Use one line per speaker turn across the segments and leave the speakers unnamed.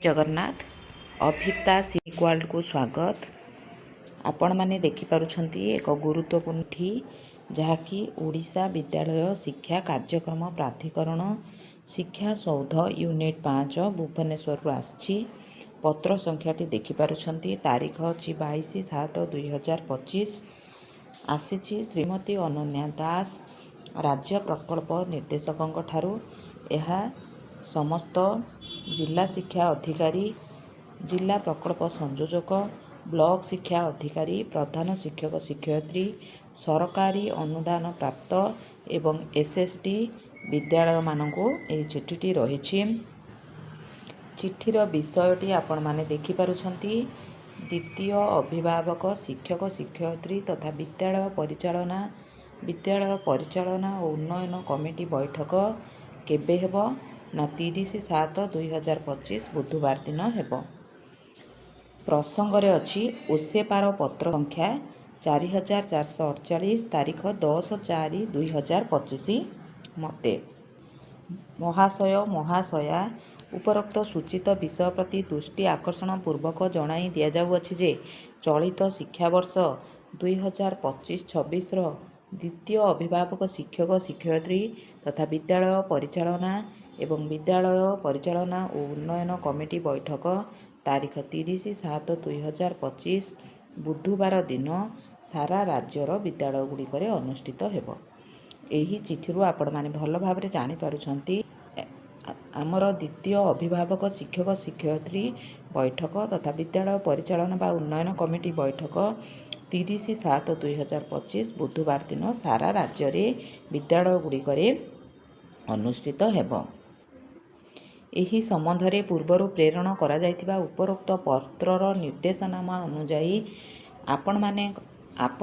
जगन्नाथ अभिप्ता सिक world को स्वागत। आपण माने देखि पारुछंती एक गुरुत्वपूर्ण थी जहाँकि ओडिशा विद्यालय शिक्षा कार्यक्रम प्राधिकरण शिक्षा सौध यूनिट 5 भुवनेश्वर आसी पत्र संख्याटी देखि पारुछंती। तारीख अछि 22/7/2025। आसीछि श्रीमती अनन्या दास राज्य प्रकल्प निर्देशकों ठारू। यह समस्त जिला शिक्षा अधिकारी जिला प्रकल्प संयोजक ब्लॉक शिक्षा अधिकारी प्रधान शिक्षक शिक्षयित्री सरकारी अनुदान प्राप्त एवं एसएसडी विद्यालय मानकु एही चिठीटी रही। चिठीर विषयटी आपण माने देखि पारुछंती। द्वितीय अभिभावक शिक्षक शिक्षयित्री तथा विद्यालय परिचालना और उन्नयन कमिटी बैठक केबे हेबो ना 30/7/2025 बुधवार दिन हेबो। प्रसंग अच्छी ओसेपार पत्र संख्या 4448 तारीख 10/4/2025। मते महाशय महाशया उपरोक्त सूचित विषय प्रति दृष्टि आकर्षण पूर्वक जणाई दिया जाउअछि जे चलित शिक्षावर्ष 2025-26 द्वितीय अभिभावक शिक्षक शिक्षयित्री तथा विद्यालय परिचालना एवं विद्यालय परिचालना और उन्नयन कमिटी बैठक तारीख 30/7/2025 बुधवार दिन सारा राज्यर विद्यालय गुड़िक अनुष्ठित हेबो। एही चिठीरु आपण माने भल भाबरे जानि पारुछंती आमर द्वितीय अभिभावक शिक्षक शिक्षयित्री बैठक तथा विद्यालय परिचालना बा उन्नयन कमिटी बैठक 30/7/2025 बुधवार दिन सारा राज्य रे विद्यालय गुड़िक अनुष्ठित हेबो। एही संबंधरे पूर्वरु प्रेरण करा जायतिबा उपरोक्त पत्रर निर्देशनामा अनुजाई आपण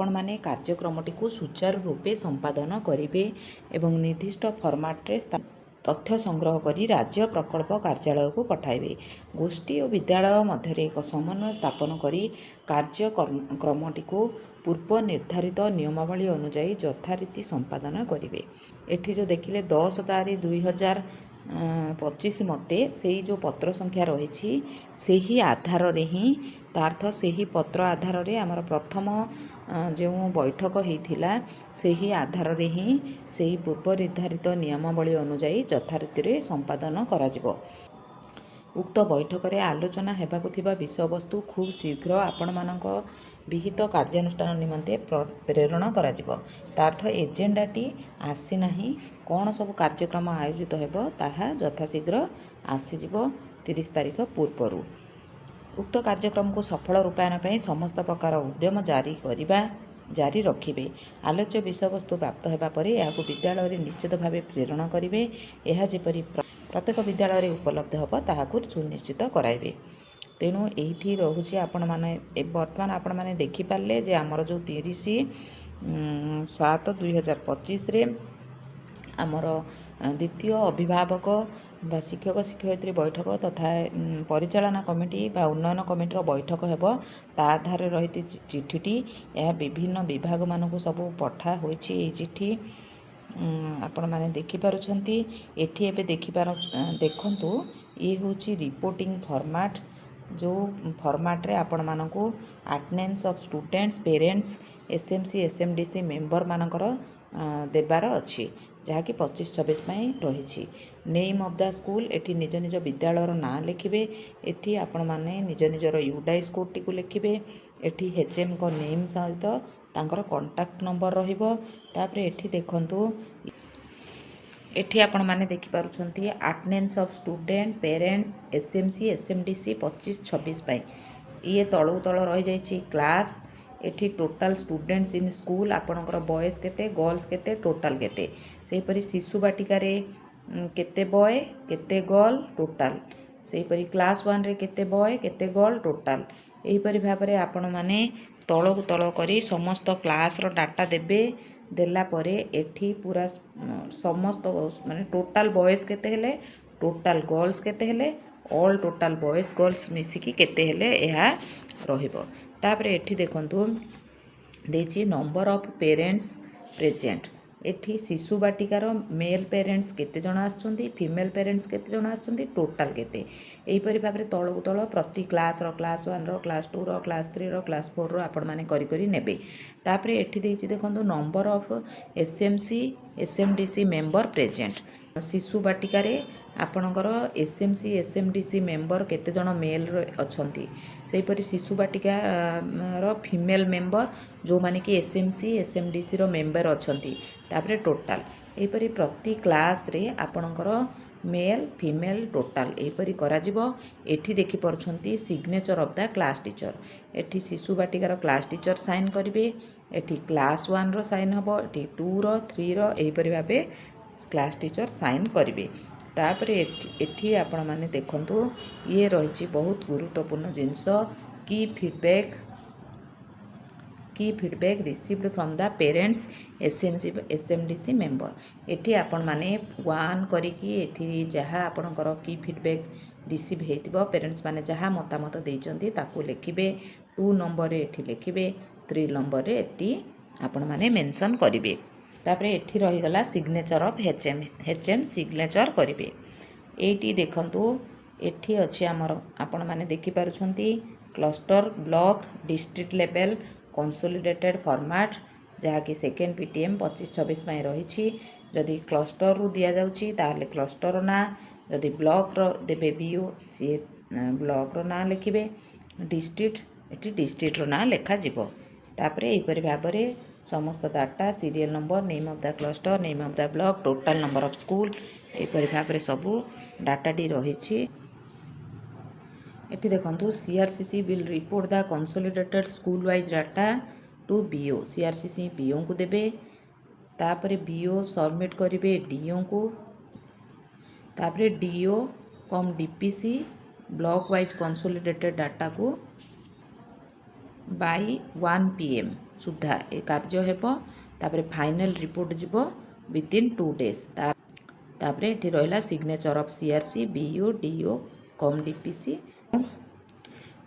माने कार्यक्रमटी को सुचारू रूपे संपादन करिवे एवं निर्दिष्ट फॉर्मेट रे तथ्य संग्रह करी राज्य प्रकल्प कार्यालय को पठाइबे। गोष्ठी और विद्यालय मध्य एक समन्वय स्थापन करी कार्यक्रमटी को पूर्व निर्धारित नियमावली अनुजाई यथारीति संपादन करिवे। एठी जो देखिले 10/4/2025 मते सेही जो पत्र संख्या रही सेही आधार रे ही तार्थ सेही पत्र आधार रे आमर प्रथम जो बैठक होइथिला सेही आधार रे ही सेही पूर्व निर्धारित नियमावली अनुजाई यथारीति रे संपादन करा जिवो। उक्त बैठक रे आलोचना हेबाकु थिबा विषय वस्तु खूब शीघ्र आपण मानक विहित कार्यानुष्ठान निमंते प्रेरण करा जिवो। तार्थ एजेंडाटी आसी नाही कौन सब कार्यक्रम आयोजित हेबो ताहा यथाशीघ्र आसीजिवो 30 तारीख पूर्वरु। उक्त कार्यक्रम को सफल रूपायन पई समस्त प्रकार उद्यम जारी रखिबे। आलोच्य विषय वस्तु प्राप्त हेबा परे याकु विद्यालय रे निश्चित भावे प्रेरण करिवे। एहा जेपरि प्रत्येक विद्यालय रे उपलब्ध हेबो ताहाकु सुनिश्चित कराइबे। तेणु एठी रहुछि आपण माने वर्तमान आपण माने देखि पारले जे हमर जो 30/7/2025 रे आमर द्वितीय अभिभावक बा शिक्षक शिक्षयित्री बैठक तथा परिचालना कमिटी बा उन्नयन कमिटीर बैठक हेबो। ता आधार रही चिठीटी यह विभिन्न विभाग मानकु सब पठा होइछि। ए चिठी आपण माने देखि पारुछंती। एठी एबे देखंतु ये होछि रिपोर्टिंग फॉर्मेट जो फॉर्मेट रे आपण मानकु attendance of students parents SMC SMDC member मानकर देबार अछि जहाँकि 25-26 रही। नेम ऑफ द स्कूल एठी निज निज विद्यालय ना लिखिबे। एठी आपण माने निज निजर यूडाइस कोड टी को लिखिबे। एठी एचएम को नेम सहित तांकर कांटेक्ट नंबर रहिबो। तापरे एठी देखंतु एठी आपण माने देखि पारुछंती attendance of student parents SMC SMDC 25-26 ये तळु तळ रही जाइछि क्लास। एठी टोटल स्टूडेंट्स इन स्कूल आपणकर बॉयज केते गर्ल्स केते टोटल केते सेहीपरि शिशु बाटिका रे केते बॉय केते गर्ल टोटल सेहीपरि क्लास 1 रे केते बॉय केते गर्ल टोटल एहीपरि भाबरे आपण माने तळकु तळ करी समस्त क्लास रो डाटा देबे। देला परे एठी पूरा समस्त माने टोटल बॉयज केते हेले टोटल गर्ल्स केते हेले ऑल टोटल बॉयज गर्ल्स मिसिकी केते हेले एहा रहिबो। तापरे एठी देखंतु देछि नंबर ऑफ पेरेंट्स प्रेजेंट एठी शिशु बाटिकार मेल पेरेंट्स केते जण आछंती फीमेल पेरेंट्स केते जण आछंती टोटाल केते एहीपरि भाव में तलकू तल प्रति class class 1 class 2 class 3 class 4 आपण मैंने करी करी नेबे तापरे एठी देछि देखंतु number of SMC SMDC member present शिशु बाटिकार आपणकर एसएमसी एसएमडीसी मेंबर केते जण मेल अछंती सेहीपरि शिशु बाटिका रो फीमेल मेंबर जो माने कि एसएमसी एसएमडीसी रो मेंबर अछंती तापरे टोटाल एहीपरि प्रति क्लास रे आपणकर मेल फीमेल टोटाल एहीपरि करा जिवो एठी देखि परछंती signature of the class teacher एठी शिशु बाटिकार क्लास टीचर साइन करिवे एठी क्लास 1 रो साइन हबो एठी 2 रो 3 रो एहीपरि भाबे क्लास टीचर साइन करिवे तापरे एठी आपण माने देखंतु ये रहिछि बहुत गुरुत्वपूर्ण जिंस की feedback received from the parents SMC SMDC member एठी आपण माने 1 करिकी एठी जहा आपणकर की फीडबैक रिसीव हेतिबो पेरेंट्स माने जहा मतामत देइचंती ताकू लिखिबे 2 नंबर रे एठी लिखिबे 3 नंबर रे एठी आपण माने मेंशन करिवे तापरे एठी रही गला सिग्नेचर ऑफ एचएम सिग्नेचर करिवे एठी देखंतु एठी अछि हमर आपण माने देखि पारुछंती cluster block district level consolidated format जहा कि सेकेंड पीटीएम 25-26 में रही जदि क्लस्टर रु दिया जाउची ताले क्लस्टर ना जदि ब्लॉक रो देबे बीओ सी ब्लॉक रो ना लिखिबे डिस्ट्रिक्ट एठी डिस्ट्रिक्ट रो ना लेखा जिवो तापरे एपरि भाबरे समस्त data serial number name of the cluster name of the block total number of school एपरि भाबरे सबु डाटा डी रही एठी देखंतु CRCC will report the consolidated school wise data to BO CRCC BO को देबे तापरे बीओ सबमिट करिवे डीओ को तापरे DO cum DPC block wise consolidated data को बाय 1 PM सुधा ए कार्य हेबो तापरे फाइनल रिपोर्ट जिवो विदिन 2 डेज तापरे एठी रहला signature of CRC BO DO cum DPC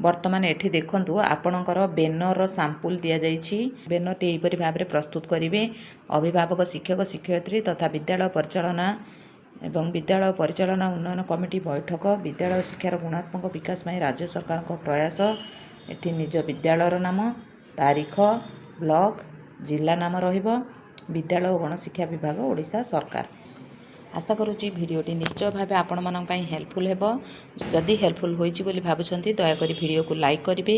वर्तमान एठी देखंतु आपणकर बेनर सैंपल दिया जाइछि बेनर टी एपरि भाबरे प्रस्तुत करिवे अभिभावक शिक्षक शिक्षयित्री तथा विद्यालय परिचालना एवं विद्यालय परिचालना उन्नयन कमिटी बैठक विद्यालय शिक्षार गुणात्मक विकास में राज्य सरकार को प्रयास एठी निज विद्यालयर नाम तारीख ब्लॉक जिला नाम रहिबो विद्यालय और गणशिक्षा विभाग ओडिशा सरकार आशा करुच्ची भिडटी निश्चय भाव आपण मानक पई हेल्पफुल हेबो जदि हेल्पफुल होईची बोली भाबुछंती दया करी वीडियो को लाइक करिवे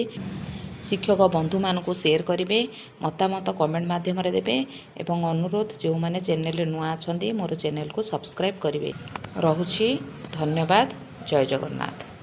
शिक्षक बंधु मानकु शेयर करिवे मतामत कमेंट माध्यम रे देबे एवं अनुरोध जो माने चैनल रे नुआ अछंती मोर चैनल को सब्सक्राइब करिवे रहुछि धन्यवाद जय जगन्नाथ।